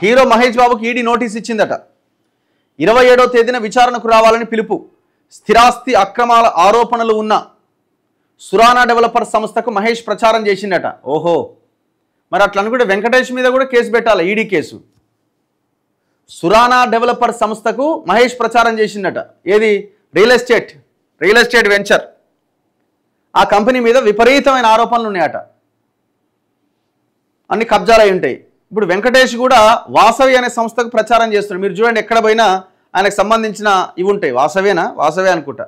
Hero Mahesh బాబుకి ED notice ఇచ్చిందట. 27వ తేదీన విచారణకు రావాలని పిలుపు. స్థిరాస్తి అక్రమాల ఆరోపణలు ఉన్న సురానా డెవలపర్ సంస్థకు మహేష్ ప్రచారం చేసిందట. ఓహో, మరి అట్లా అనుకుంటే వెంకటేష్ మీద కూడా కేసు పెట్టాలి, ఈడీ కేసు. సురానా డెవలపర్ సంస్థకు మహేష్ ప్రచారం చేసిందట. ఏది? Real estate venture. ఆ కంపెనీ మీద విపరీతమైన ఆరోపణలు ఉన్నాయట, అన్ని కబ్జాలు అయి ఉంటాయి. ఇప్పుడు వెంకటేష్ కూడా వాసవి అనే సంస్థకు ప్రచారం చేస్తున్నాడు. మీరు చూడండి, ఎక్కడ పోయినా ఆయనకు సంబంధించిన ఇవి ఉంటాయి. వాసవే అనుకుంటా.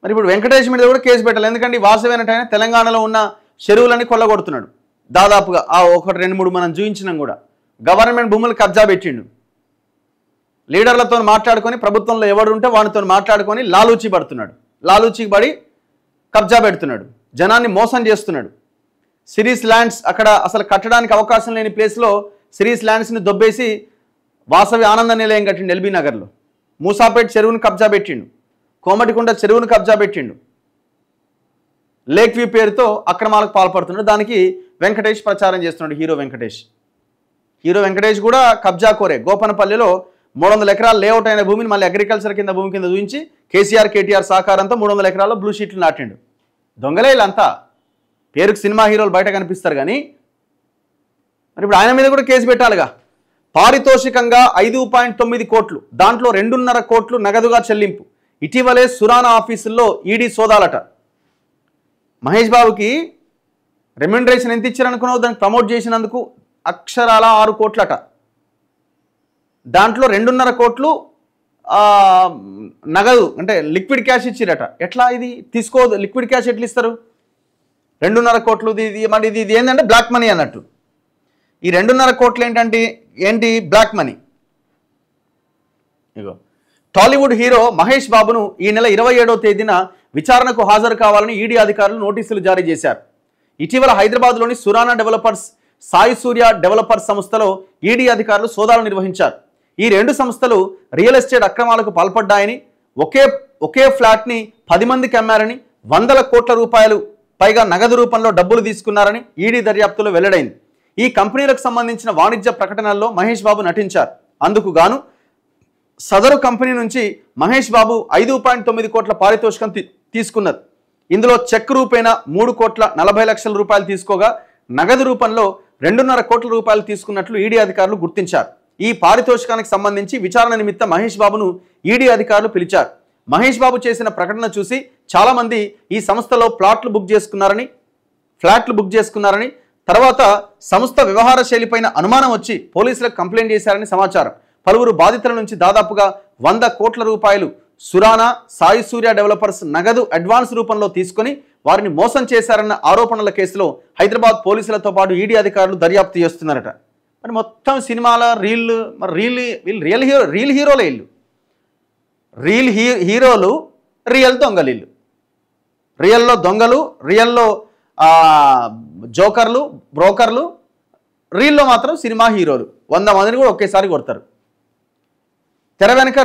మరి ఇప్పుడు వెంకటేష్ మీద కూడా కేసు పెట్టాలి. ఎందుకంటే వాసవి అంటే ఆయన తెలంగాణలో ఉన్న చెరువులన్నీ కొల్లగొడుతున్నాడు దాదాపుగా. ఆ 1-2-3 మనం చూపించినాం కూడా. గవర్నమెంట్ భూములు కబ్జా పెట్టిండు. లీడర్లతో మాట్లాడుకొని, ప్రభుత్వంలో ఎవడు ఉంటే వానితో మాట్లాడుకొని లాలూచి పడుతున్నాడు. లాలూచికి పడి కబ్జా పెడుతున్నాడు, జనాన్ని మోసం చేస్తున్నాడు. సిరీస్ ల్యాండ్స్ అక్కడ అసలు కట్టడానికి అవకాశం లేని ప్లేస్లో సిరీస్ ల్యాండ్స్ని దొబ్బేసి వాసవి ఆనంద నిలయం కట్టిండు ఎల్బీ నగర్లో. మూసాపేట్ చెరువును కబ్జా పెట్టిండు, కోమటికుంట చెరువును కబ్జా పెట్టిండు. లేక్ వ్యూ పేరుతో అక్రమాలకు పాల్పడుతున్నాడు. దానికి వెంకటేష్ ప్రచారం చేస్తున్నాడు. హీరో వెంకటేష్ కూడా కబ్జా కోరే. గోపనపల్లిలో 300 ఎకరాల లేఅవుట్ అయిన భూమిని మళ్ళీ అగ్రికల్చర్ కింద భూమి కింద చూపించి కేటీఆర్ సహకారంతో 300 ఎకరాల్లో బ్లూ షీట్లు నాటిండు. దొంగలే వీళ్ళంతా. పేరుకు సినిమా హీరోలు బయట కనిపిస్తారు కానీ మరి ఇప్పుడు ఆయన మీద కూడా కేసు పెట్టాలిగా. పారితోషికంగా 5.9 కోట్లు, దాంట్లో 2.5 కోట్లు నగదుగా చెల్లింపు. ఇటీవలే సురానా ఆఫీసుల్లో ఈడీ సోదాలట. మహేష్ బాబుకి రెమ్యునరేషన్ ఎంత ఇచ్చారనుకున్నావు? దాన్ని ప్రమోట్ చేసినందుకు అక్షరాల 6 కోట్లట. దాంట్లో 2.5 కోట్లు నగదు అంటే లిక్విడ్ క్యాష్ ఇచ్చిరట. ఎట్లా ఇది తీసుకోదు? లిక్విడ్ క్యాష్ ఎట్లా ఇస్తారు? 2.5 కోట్లు ఇది ఏంటంటే బ్లాక్ మనీ అన్నట్టు. ఈ 2.5 కోట్లు ఏంటి? Black money. ఇగో టాలీవుడ్ హీరో మహేష్ బాబును ఈ నెల 27వ తేదీన విచారణకు హాజరు కావాలని ఈడీ అధికారులు నోటీసులు జారీ చేశారు. ఇటీవల హైదరాబాద్లోని సురానా డెవలపర్స్, సాయి సూర్య డెవలపర్స్ సంస్థలో ఈడీ అధికారులు సోదాలు నిర్వహించారు. ఈ 2 సంస్థలు రియల్ ఎస్టేట్ అక్రమాలకు పాల్పడ్డాయని, ఒకే ఫ్లాట్ని 10 మందికి అమ్మారని, 100 కోట్ల రూపాయలు పైగా నగదు రూపంలో డబ్బులు తీసుకున్నారని ఈడీ దర్యాప్తులో వెల్లడైంది. ఈ కంపెనీలకు సంబంధించిన వాణిజ్య ప్రకటనల్లో మహేష్ బాబు నటించారు. అందుకు గాను సదరు కంపెనీ నుంచి మహేష్ బాబు 5.9 కోట్ల పారితోషికం తీసుకున్నారు. ఇందులో చెక్ రూపేణా 3,40,00,000 రూపాయలు తీసుకోగా నగదు రూపంలో 2.5 కోట్ల రూపాయలు తీసుకున్నట్లు ఈడీ అధికారులు గుర్తించారు. ఈ పారితోషికానికి సంబంధించి విచారణ నిమిత్తం మహేష్ బాబును ఈడీ అధికారులు పిలిచారు. మహేష్ బాబు చేసిన ప్రకటన చూసి చాలామంది ఈ సంస్థలో ఫ్లాట్లు బుక్ చేసుకున్నారని, తర్వాత సంస్థ వ్యవహార శైలిపైన అనుమానం వచ్చి పోలీసులకు కంప్లైంట్ చేశారని సమాచారం. పలువురు బాధితుల నుంచి దాదాపుగా 100 కోట్ల రూపాయలు సురానా, సాయి సూర్య డెవలపర్స్ నగదు అడ్వాన్స్ రూపంలో తీసుకొని వారిని మోసం చేశారన్న ఆరోపణల కేసులో హైదరాబాద్ పోలీసులతో పాటు ఈడీ అధికారులు దర్యాప్తు చేస్తున్నారట. మరి మొత్తం సినిమాల రియల్ హీరోలే ఇల్లు. హీరోలు రియల్ దొంగలు ఇల్లు. రియల్లో దొంగలు, రియల్లో జోకర్లు, బ్రోకర్లు, రీల్లో మాత్రం సినిమా హీరోలు. 100 మందిని కూడా ఒకేసారి కొడతారు. తెర వెనక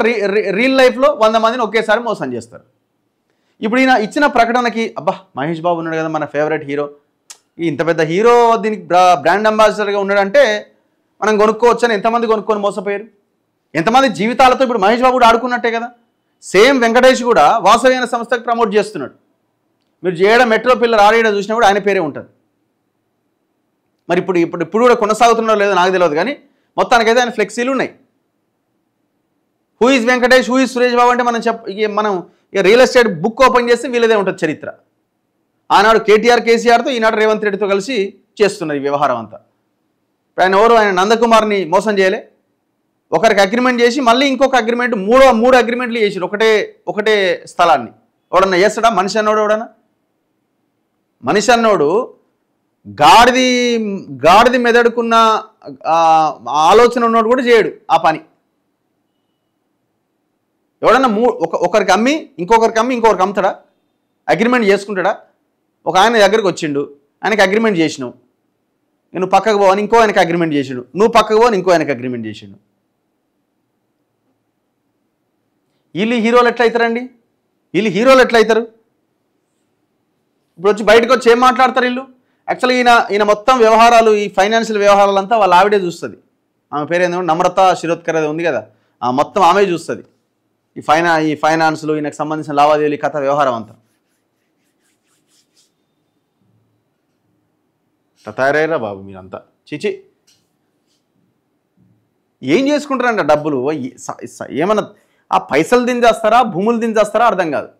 రియల్ లైఫ్లో 100 మందిని ఒకేసారి మోసం చేస్తారు. ఇప్పుడు ఈయన ఇచ్చిన ప్రకటనకి అబ్బా మహేష్ బాబు ఉన్నాడు కదా మన ఫేవరెట్ హీరో, ఇంత పెద్ద హీరో దీనికి బ్రాండ్ అంబాసిడర్గా ఉన్నాడంటే మనం కొనుక్కోవచ్చని ఎంతమంది కొనుక్కొని మోసపోయారు? ఎంతమంది జీవితాలతో ఇప్పుడు మహేష్ బాబు కూడా ఆడుకున్నట్టే కదా. సేమ్ వెంకటేష్ కూడా వాసవి అనే సంస్థకు ప్రమోట్ చేస్తున్నాడు. మీరు చేయడం మెట్రో పిల్లర్ ఆడేయడం చూసినా కూడా ఆయన పేరే ఉంటుంది. మరి ఇప్పుడు కూడా కొనసాగుతున్నారో లేదో నాకు తెలియదు కానీ మొత్తానికైతే ఆయన ఫ్లెక్సీలు ఉన్నాయి. Who is Venkatesh, who is Suresh Babu అంటే మనం రియల్ ఎస్టేట్ బుక్ ఓపెన్ చేస్తే వీళ్ళదే ఉంటుంది చరిత్ర. ఆనాడు కేసీఆర్తో ఈనాడు రేవంత్ రెడ్డితో కలిసి చేస్తున్నారు ఈ వ్యవహారం అంతా. ఆయన నందకుమార్ని మోసం చేయలే. ఒకరికి అగ్రిమెంట్ చేసి మళ్ళీ ఇంకొక అగ్రిమెంట్, మూడు అగ్రిమెంట్లు చేసి ఒకటే స్థలాన్ని. ఎవడన్నా చేస్తాడా? మనిషి అన్నోడు గాడిది మెదడుకున్న ఆలోచన ఉన్నోడు కూడా చేయడు ఆ పని. ఎవడన్నా ఒకరికి అమ్మి ఇంకొకరికి అమ్ముతాడా? అగ్రిమెంట్ చేసుకుంటాడా? ఒక ఆయన దగ్గరికి వచ్చిండు, ఆయనకి అగ్రిమెంట్ చేసినావు, నువ్వు పక్కకు పోవని ఇంకో ఆయనకి అగ్రిమెంట్ చేసిండు, నువ్వు పక్కకు పోవని ఇంకో ఆయనకి అగ్రిమెంట్ చేసిండు. వీళ్ళు హీరోలు ఎట్లయితారండి? ఇప్పుడు వచ్చి బయటకు వచ్చి ఏం మాట్లాడతారు వీళ్ళు? యాక్చువల్గా ఈయన మొత్తం వ్యవహారాలు, ఈ ఫైనాన్షియల్ వ్యవహారాలంతా వాళ్ళ ఆవిడే చూస్తుంది. ఆమె పేరు ఏంటంటే నమ్రత శిరోద్కర్ అది ఉంది కదా, మొత్తం ఆమె చూస్తుంది ఈ ఫైనాన్స్లు, ఈయనకు సంబంధించిన లావాదేవీలు, కథ వ్యవహారం అంతా. తయారయ్యారా బాబు మీరంతా, చిచి. ఏం చేసుకుంటారంట డబ్బులు? ఏమన్నా ఆ పైసలు దించేస్తారా, భూములు దించేస్తారా అర్థం కాదు.